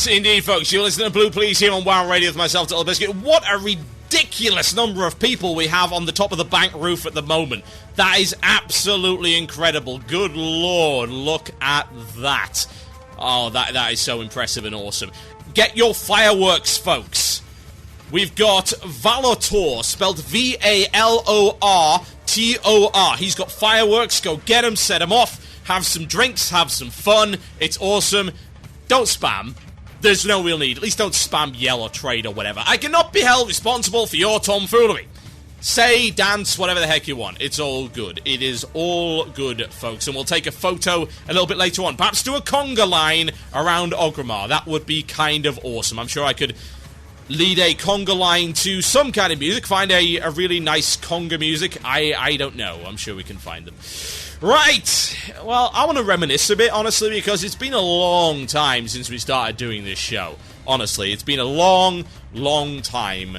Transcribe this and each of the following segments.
Yes, indeed, folks. You're listening to Blue Please here on WoW Radio with myself, Little Biscuit. What a ridiculous number of people we have on the top of the bank roof at the moment. That is absolutely incredible. Good lord, look at that. Oh, that is so impressive and awesome. Get your fireworks, folks. We've got Valortor, spelled Valortor. He's got fireworks. Go get them, set them off. Have some drinks, have some fun. It's awesome. Don't spam. There's no real need. At least don't spam, yell, or trade, or whatever. I cannot be held responsible for your tomfoolery. Say, dance, whatever the heck you want. It's all good. It is all good, folks. And we'll take a photo a little bit later on. Perhaps do a conga line around Orgrimmar. That would be kind of awesome. I'm sure I could lead a conga line to some kind of music. Find a really nice conga music. I don't know. I'm sure we can find them. Right, well, I want to reminisce a bit, honestly, because it's been a long time since we started doing this show. Honestly, it's been a long, long time.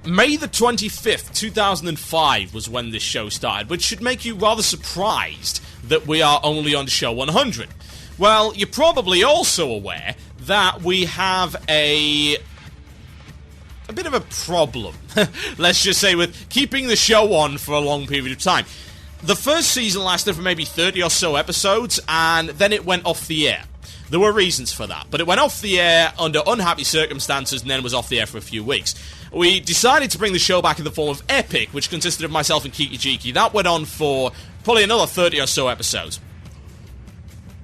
May the 25th, 2005 was when this show started, which should make you rather surprised that we are only on show 100. Well, you're probably also aware that we have a bit of a problem, let's just say, with keeping the show on for a long period of time. The first season lasted for maybe 30 or so episodes, and then it went off the air. There were reasons for that, but it went off the air under unhappy circumstances and then was off the air for a few weeks. We decided to bring the show back in the form of Epic, which consisted of myself and Kiki Jiki. That went on for probably another 30 or so episodes.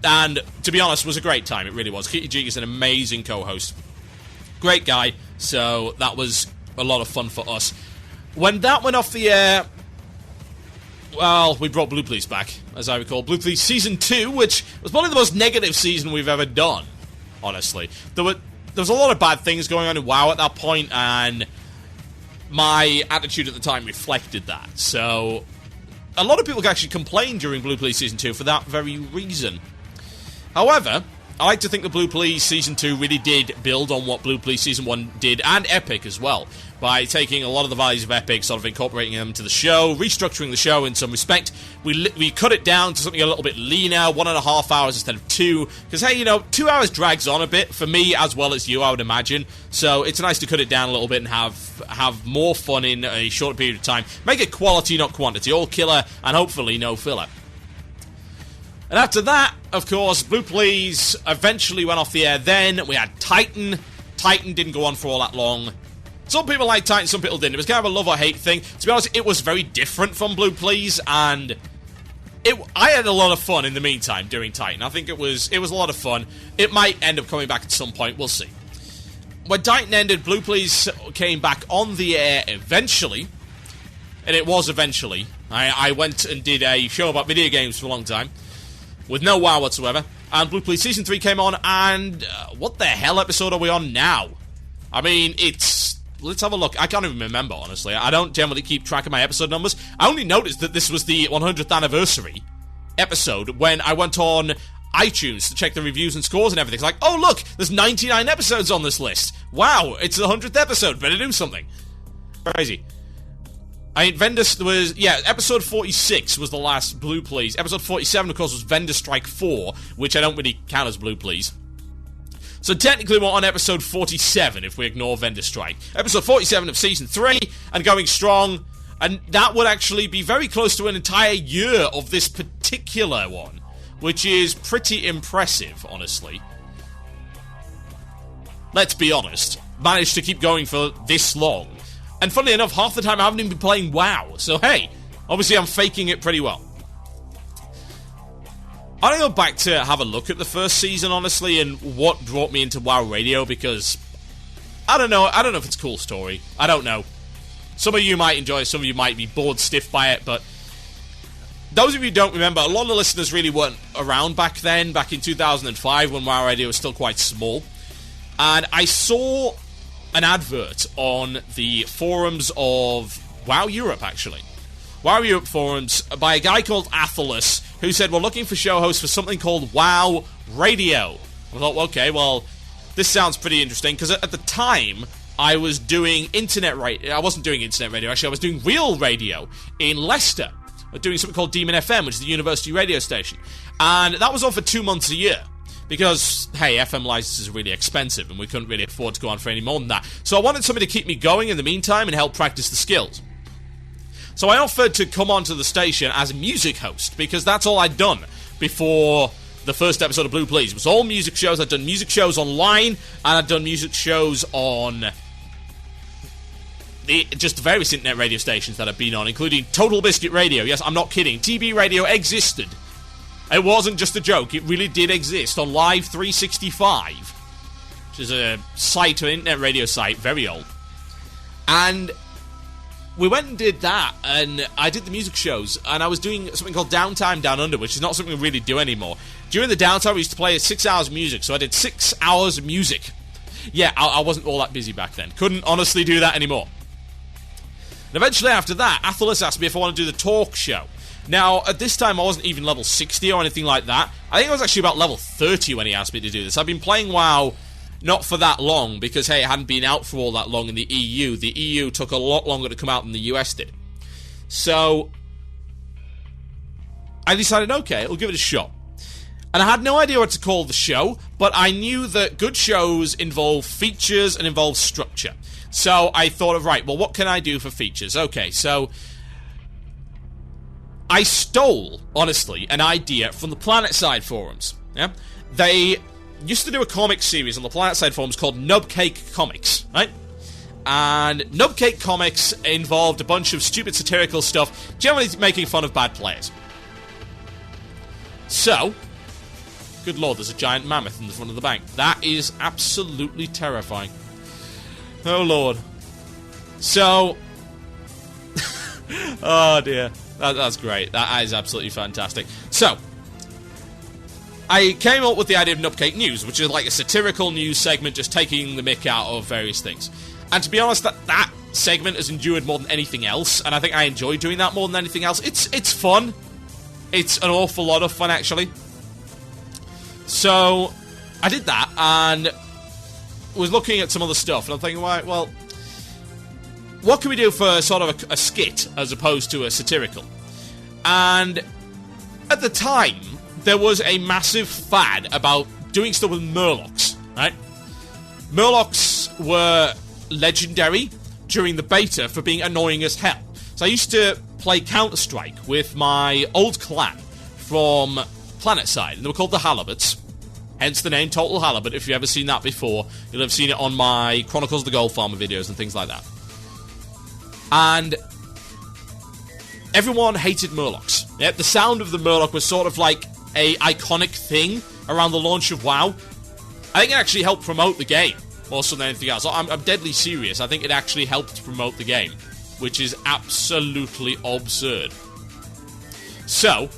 And, to be honest, was a great time. It really was. Kiki Jiki is an amazing co-host. Great guy, so that was a lot of fun for us. When that went off the air, well, we brought Blue Please back, as I recall. Blue Please Season 2, which was probably the most negative season we've ever done, honestly. There was a lot of bad things going on in WoW at that point, and my attitude at the time reflected that. So, a lot of people actually complained during Blue Please Season 2 for that very reason. However, I like to think that Blue Please Season 2 really did build on what Blue Please Season 1 did, and Epic as well, by taking a lot of the values of Epic, sort of incorporating them to the show, restructuring the show in some respect. We cut it down to something a little bit leaner, 1.5 hours instead of 2, because, hey, 2 hours drags on a bit, for me as well as you, I would imagine, so it's nice to cut it down a little bit and have more fun in a shorter period of time. Make it quality, not quantity, all killer, and hopefully no filler. And after that, of course, Blue Please eventually went off the air then. We had Titan. Titan didn't go on for all that long. Some people liked Titan, some people didn't. It was kind of a love or hate thing. To be honest, it was very different from Blue Please, and I had a lot of fun in the meantime doing Titan. I think it was a lot of fun. It might end up coming back at some point. We'll see. When Titan ended, Blue Please came back on the air eventually. And it was eventually. I went and did a show about video games for a long time, with no WoW whatsoever, and Blue Please Season 3 came on, and what the hell episode are we on now? I mean, let's have a look. I can't even remember, honestly. I don't generally keep track of my episode numbers. I only noticed that this was the 100th anniversary episode when I went on iTunes to check the reviews and scores and everything. It's like, oh look, there's 99 episodes on this list. Wow, it's the 100th episode. Better do something. Crazy. Episode 46 was the last Blue Please. Episode 47, of course, was Vendor Strike 4, which I don't really count as Blue Please. So technically we're on episode 47, if we ignore Vendor Strike. Episode 47 of Season 3, and going strong, and that would actually be very close to an entire year of this particular one, which is pretty impressive, honestly. Let's be honest. Managed to keep going for this long. And funnily enough, half the time I haven't even been playing WoW. So hey, obviously I'm faking it pretty well. I want to go back to have a look at the first season, honestly, and what brought me into WoW Radio, because I don't know if it's a cool story. I don't know. Some of you might enjoy it, some of you might be bored stiff by it, but those of you who don't remember, a lot of the listeners really weren't around back then, back in 2005, when WoW Radio was still quite small. And I saw an advert on the forums of WoW Europe, actually. WoW Europe forums by a guy called Athelus, who said, we're looking for show hosts for something called WoW Radio. I thought, okay, well, this sounds pretty interesting, because at the time, I was doing internet radio. I wasn't doing internet radio, actually, I was doing real radio in Leicester. I was doing something called Demon FM, which is the university radio station. And that was on for 2 months a year. Because, hey, FM licenses are really expensive, and we couldn't really afford to go on for any more than that. So I wanted somebody to keep me going in the meantime and help practice the skills. So I offered to come onto the station as a music host, because that's all I'd done before the first episode of Blue Please. It was all music shows. I'd done music shows online, and I'd done music shows on just the various internet radio stations that I've been on, including Total Biscuit Radio. Yes, I'm not kidding. TB Radio existed. It wasn't just a joke. It really did exist on Live 365, which is a site, an internet radio site, very old. And we went and did that, and I did the music shows, and I was doing something called Downtime Down Under, which is not something we really do anymore. During the downtime, we used to play 6 hours of music, so I did 6 hours of music. Yeah, I wasn't all that busy back then. Couldn't honestly do that anymore. And eventually after that, Athelis asked me if I want to do the talk show. Now, at this time, I wasn't even level 60 or anything like that. I think I was actually about level 30 when he asked me to do this. I've been playing WoW not for that long, because, hey, it hadn't been out for all that long in the EU. The EU took a lot longer to come out than the US did. So, I decided, okay, I'll give it a shot. And I had no idea what to call the show, but I knew that good shows involve features and involve structure. So, I thought of, right, well, what can I do for features? Okay, so I stole, honestly, an idea from the PlanetSide forums. Yeah, they used to do a comic series on the PlanetSide forums called Nubcake Comics, right? And Nubcake Comics involved a bunch of stupid satirical stuff, generally making fun of bad players. So, good lord, there's a giant mammoth in the front of the bank. That is absolutely terrifying. Oh lord. So, oh dear. That's great. That is absolutely fantastic. So, I came up with the idea of Nubcake News, which is like a satirical news segment just taking the mick out of various things. And to be honest, that segment has endured more than anything else, and I think I enjoy doing that more than anything else. It's fun. It's an awful lot of fun, actually. So, I did that, and was looking at some other stuff, and I'm thinking, right, well, what can we do for sort of a skit as opposed to a satirical? And at the time, there was a massive fad about doing stuff with Murlocs, right? Murlocs were legendary during the beta for being annoying as hell. So I used to play Counter-Strike with my old clan from PlanetSide, and they were called the Halibuts, hence the name Total Halibut. If you've ever seen that before, you'll have seen it on my Chronicles of the Gold Farmer videos and things like that. And everyone hated Murlocs. Yeah, the sound of the Murloc was sort of like a iconic thing around the launch of WoW. I think it actually helped promote the game more so than anything else. I'm deadly serious. I think it actually helped promote the game, which is absolutely absurd. So,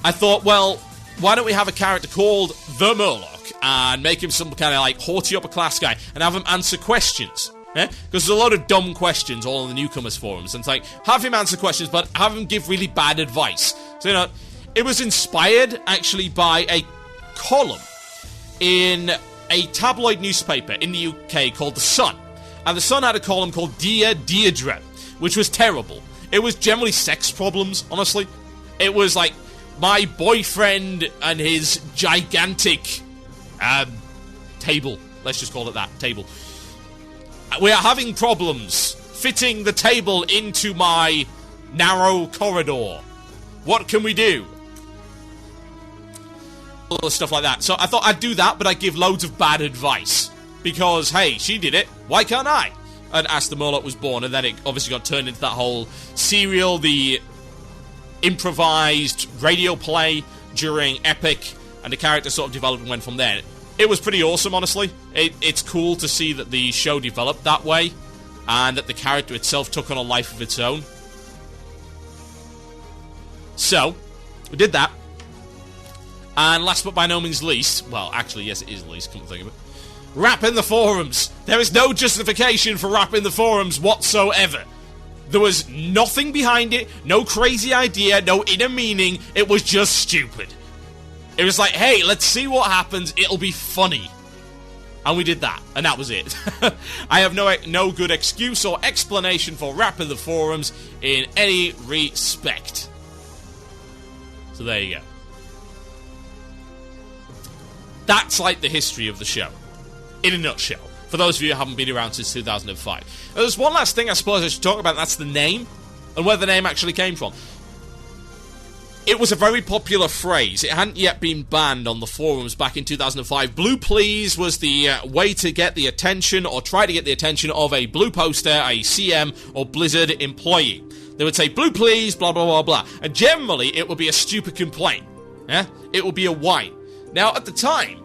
I thought, well, why don't we have a character called the Murloc and make him some kind of like haughty upper class guy and have him answer questions? Because there's a lot of dumb questions all on the newcomers forums, and it's like, have him answer questions, but have him give really bad advice. So, you know, it was inspired, actually, by a column in a tabloid newspaper in the UK called The Sun. And The Sun had a column called Dear Deirdre, which was terrible. It was generally sex problems, honestly. It was like, my boyfriend and his gigantic table. Let's just call it that, table. We are having problems fitting the table into my narrow corridor. What can we do? All the stuff like that. So I thought I'd do that, but I'd give loads of bad advice. Because, hey, she did it, why can't I? And as the Murloc was born, and then it obviously got turned into that whole serial, the improvised radio play during Epic, and the character sort of developed and went from there. It was pretty awesome, honestly. It's cool to see that the show developed that way, and that the character itself took on a life of its own. So, we did that. And last but by no means least, well, actually, yes, it is least, come to think of it, rap in the forums. There is no justification for rap in the forums whatsoever. There was nothing behind it, no crazy idea, no inner meaning. It was just stupid. It was like, hey, let's see what happens, it'll be funny. And we did that, and that was it. I have no good excuse or explanation for rap in the forums in any respect. So there you go. That's like the history of the show, in a nutshell, for those of you who haven't been around since 2005. There's one last thing I suppose I should talk about, and that's the name, and where the name actually came from. It was a very popular phrase. It hadn't yet been banned on the forums back in 2005. Blue Please was the way to get the attention, or try to get the attention, of a Blue Poster, a CM, or Blizzard employee. They would say, Blue Please, blah, blah, blah, blah. And generally, it would be a stupid complaint. Yeah? It would be a whine. Now, at the time,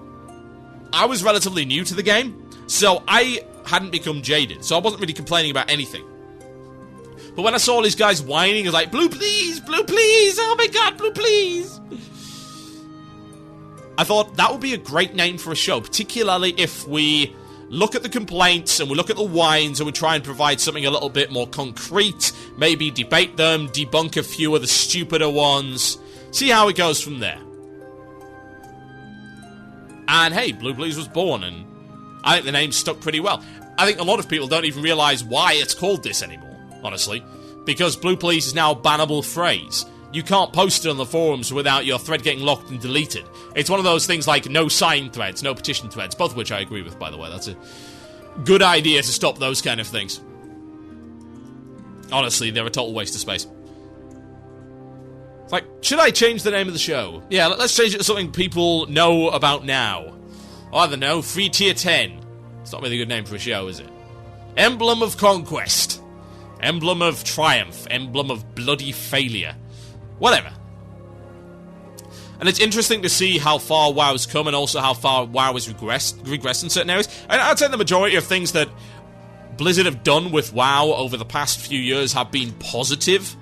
I was relatively new to the game, so I hadn't become jaded, so I wasn't really complaining about anything. But when I saw all these guys whining, I was like, Blue Please, oh my god, Blue Please. I thought that would be a great name for a show, particularly if we look at the complaints and we look at the whines and we try and provide something a little bit more concrete, maybe debate them, debunk a few of the stupider ones, see how it goes from there. And hey, Blue Please was born, and I think the name stuck pretty well. I think a lot of people don't even realise why it's called this anymore, honestly, because Blue Please is now a bannable phrase. You can't post it on the forums without your thread getting locked and deleted. It's one of those things like no sign threads, no petition threads, both of which I agree with, by the way. That's a good idea to stop those kind of things. Honestly, they're a total waste of space. It's like, should I change the name of the show? Yeah, let's change it to something people know about now. I don't know, Free Tier 10. It's not really a good name for a show, is it? Emblem of Conquest. Emblem of Triumph. Emblem of Bloody Failure. Whatever. And it's interesting to see how far WoW's come, and also how far WoW has regressed in certain areas. And I'd say the majority of things that Blizzard have done with WoW over the past few years have been positive.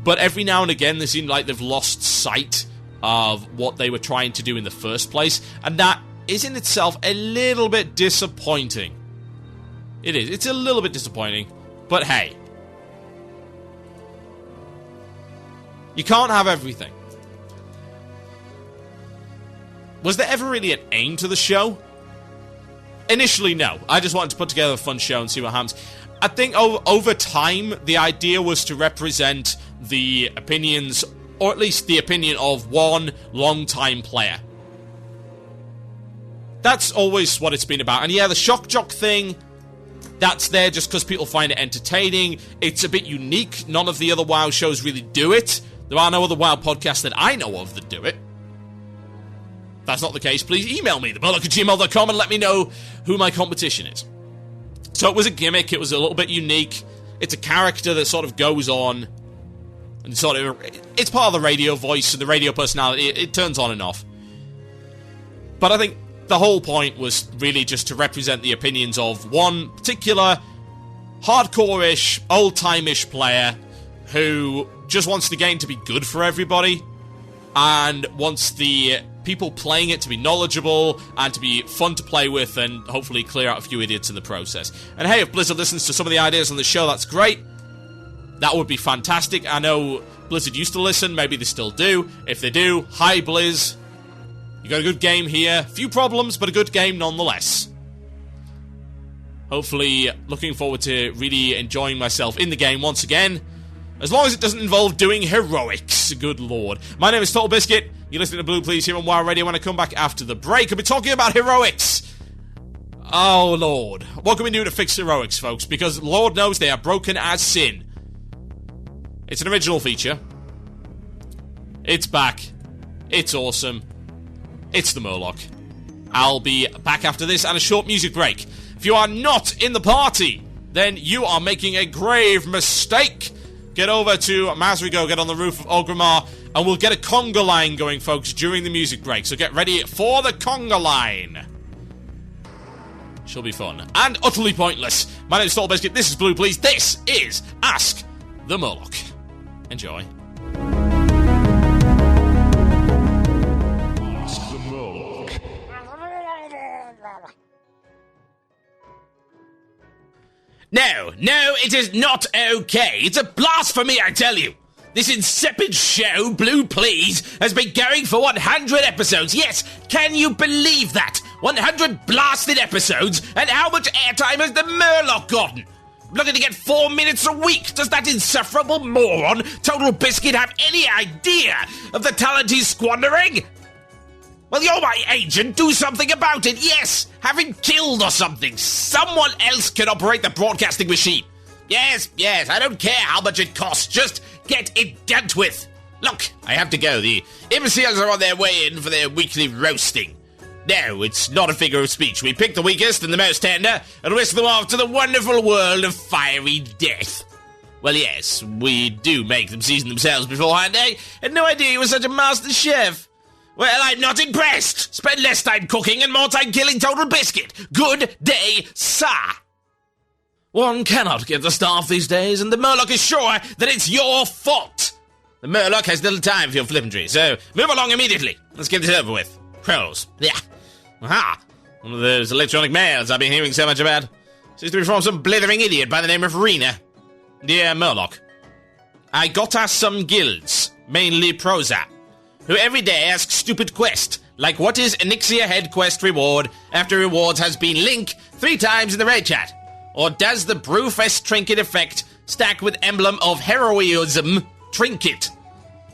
But every now and again, they seem like they've lost sight of what they were trying to do in the first place. And that is in itself a little bit disappointing. It is. It's a little bit disappointing. But hey. You can't have everything. Was there ever really an aim to the show? Initially, no. I just wanted to put together a fun show and see what happens. I think over time, the idea was to represent the opinions, or at least the opinion of one long-time player. That's always what it's been about. And yeah, the shock jock thing, that's there just because people find it entertaining. It's a bit unique. None of the other WoW shows really do it. There are no other WoW podcasts that I know of that do it. If that's not the case, please email me, themurloc@gmail.com, and let me know who my competition is. So it was a gimmick, it was a little bit unique. It's a character that sort of goes on, and sort of, it's part of the radio voice and the radio personality, it turns on and off. But I think the whole point was really just to represent the opinions of one particular hardcore-ish, old-time-ish player who just wants the game to be good for everybody, and wants the people playing it to be knowledgeable, and to be fun to play with, and hopefully clear out a few idiots in the process. And hey, if Blizzard listens to some of the ideas on the show, that's great. That would be fantastic. I know Blizzard used to listen, maybe they still do. If they do, hi Blizz. You got a good game here. Few problems, but a good game nonetheless. Hopefully, looking forward to really enjoying myself in the game once again. As long as it doesn't involve doing heroics, good lord. My name is Total Biscuit. You're listening to Blue Please here on WoW Radio. When I come back after the break, I'll be talking about heroics. Oh, lord. What can we do to fix heroics, folks? Because lord knows they are broken as sin. It's an original feature. It's back. It's awesome. It's the Murloc. I'll be back after this and a short music break. If you are not in the party, then you are making a grave mistake. Get over to Masrigo, get on the roof of Orgrimmar, and we'll get a conga line going, folks, during the music break. So get ready for the conga line. She'll be fun. And utterly pointless. My name is Total Biscuit. This is Blue Please. This is Ask the Murloc. Enjoy. Ask the Murloc. No, it is not okay. It's a blasphemy, I tell you. This insipid show, Blue Please, has been going for 100 episodes. Yes, can you believe that? 100 blasted episodes, and how much airtime has the Murloc gotten? Looking to get 4 minutes a week. Does that insufferable moron, Total Biscuit, have any idea of the talent he's squandering? Well, you're my agent. Do something about it. Yes, have him killed or something. Someone else can operate the broadcasting machine. Yes, I don't care how much it costs. Just get it dealt with. Look, I have to go. The imbeciles are on their way in for their weekly roasting. No, it's not a figure of speech. We pick the weakest and the most tender and whisk them off to the wonderful world of fiery death. Well, yes, we do make them season themselves beforehand, eh? Had no idea you were such a master chef. Well, I'm not impressed. Spend less time cooking and more time killing Total Biscuit. Good day, sir. One cannot get the staff these days, and the Murloc is sure that it's your fault. The Murloc has little time for your flippantry, so move along immediately. Let's get this over with. Pros. Yeah. Aha. One of those electronic mails I've been hearing so much about. Seems to be from some blithering idiot by the name of Rena. Dear Murloc, I got us some guilds, mainly Proza, who every day ask stupid quest, like what is Anixia head quest reward after rewards has been link 3 times in the raid chat? Or does the Brewfest trinket effect stack with emblem of heroism trinket?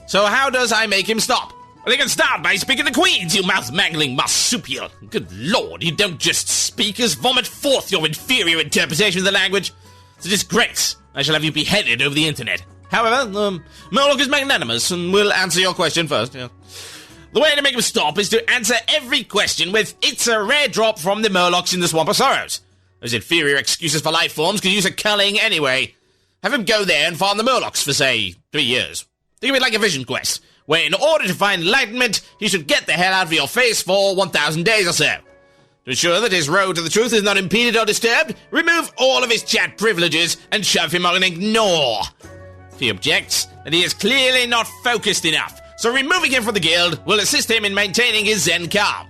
So how does I make him stop? Well, you can start by speaking to Queens, you mouth-mangling marsupial. Good lord, you don't just speak, as vomit forth your inferior interpretation of the language. It's a disgrace. I shall have you beheaded over the internet. However, Murloc is magnanimous and will answer your question first. Yeah. The way to make him stop is to answer every question with, it's a rare drop from the Murlocs in the Swamp of Sorrows. Those inferior excuses for life forms could use a culling anyway. Have him go there and farm the Murlocs for, say, 3 years. Think of it like a vision quest, where in order to find enlightenment, he should get the hell out of your face for 1,000 days or so. To ensure that his road to the truth is not impeded or disturbed, remove all of his chat privileges and shove him on ignore. If he objects, then he is clearly not focused enough, so removing him from the guild will assist him in maintaining his zen calm.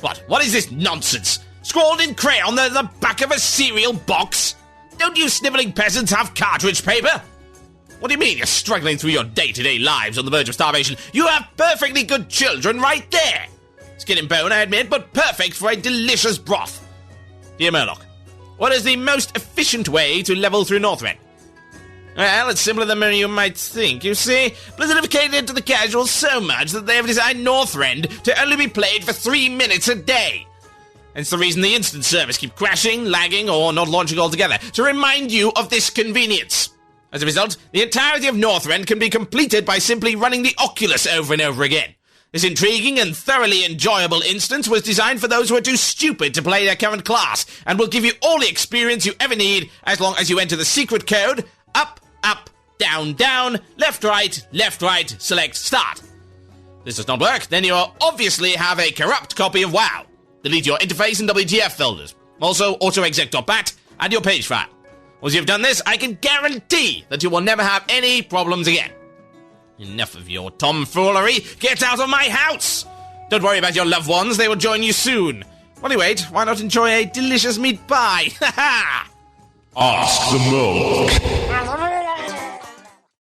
What is this nonsense? Scrawled in crayon on the back of a cereal box? Don't you snivelling peasants have cartridge paper? What do you mean you're struggling through your day-to-day lives on the verge of starvation? You have perfectly good children right there. Skin and bone, I admit, but perfect for a delicious broth. Dear Murloc, what is the most efficient way to level through Northrend? Well, it's simpler than you might think. You see, Blizzard have catered to the casuals so much that they have designed Northrend to only be played for 3 minutes a day. Hence the reason the instant servers keep crashing, lagging, or not launching altogether, to remind you of this convenience. As a result, the entirety of Northrend can be completed by simply running the Oculus over and over again. This intriguing and thoroughly enjoyable instance was designed for those who are too stupid to play their current class, and will give you all the experience you ever need as long as you enter the secret code up, up, down, down, left, right, select, start. If this does not work, then you obviously have a corrupt copy of WoW. Delete your interface and WTF folders. Also, autoexec.bat and your page file. Once you've done this, I can guarantee that you will never have any problems again. Enough of your tomfoolery. Get out of my house! Don't worry about your loved ones, they will join you soon. While you wait, why not enjoy a delicious meat pie? Ha ha! Ask the Murloc.